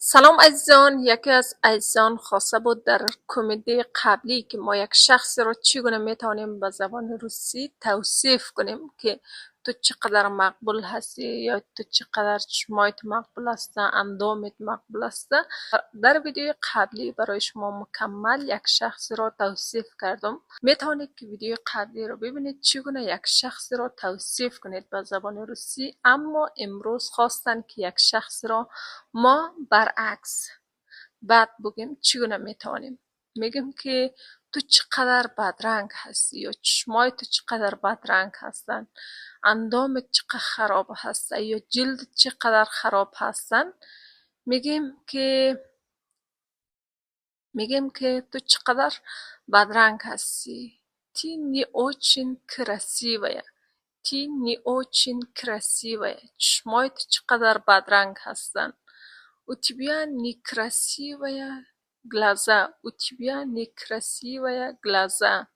سلام عزیزان. یکی از عزیزان خواسته بود در کمدی قبلی که ما یک شخص را چگونه میتوانیم به زبان روسی توصیف کنیم که تو چقدر مقبول هستی یا تو چقدر چشمایت مقبول است، اندامت مقبول است. در ویدیو قبلی برای شما مکمل یک شخص را توصیف کردم. میتوانید که ویدیو قبلی را ببینید چگونه یک شخص را توصیف کنید به زبان روسی. اما امروز خواستن که یک شخص را ما برعکس بعد بگیم چگونه میتوانیم. میگیم که تو چقدر بدرنگ هستی یا چشمای تو چقدر بدرنگ هستن، اندامت چقدر خراب هسته یا جلد چقدر خراب هستن. میگیم که تو چقدر بدرنگ هستی. Ти не очень красивая. Ти не очень красивая. چشمای تو چقدر بدرنگ هستن. У тебя некрасивая глаза. У тебя некрасивая глаза.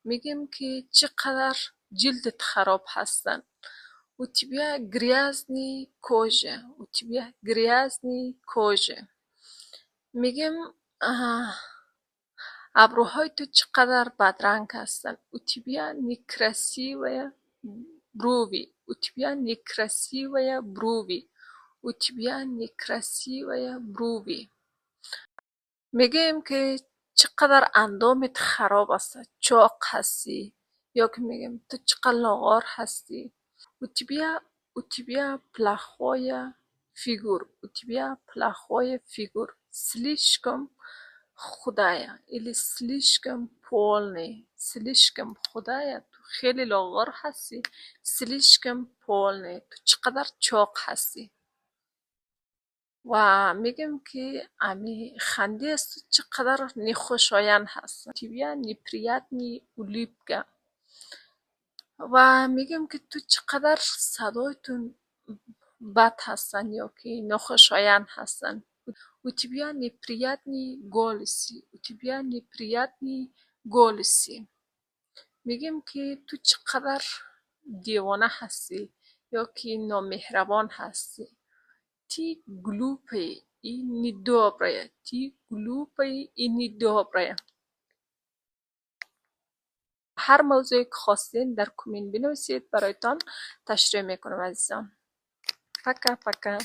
میگیم که چقدر جلدت خراب هستن. У тебя грязный кожа. У тебя грязный кожа. میگیم ابروهای تو چقدر بدرنگ هستن. У тебя некрасивая брови. У тебя некрасивая брови. У тебя некрасивая брови. میگیم که چقدر اندامت خراب است، چاق هستی، یا که میگیم تو چقدر لاغر هستی. У тебя плохая фигура. У тебя плохая фигура. Слишком худая или слишком полный. Слишком худая. تو خیلی لاغر هستی. Слишком полный. تو چقدر چاق هستی. و میگیم که امی خنده است چقدر نخوشایند هست. تیبیا неприятный улыбка. و میگیم که تو چقدر صدایتون بد هستن یا که نخوشایند هستن. У тебя неприятный голос. У тебя неприятный голос. میگیم که تو چقدر دیوانه هستی یا که نامهربان هستی. Ти глупая и недобрая. Ти глупая и недобрая. هر موضوعی که خواستین در کامنت بنویسید، برایتان تشریح میکنم عزیزان. پکا پکا.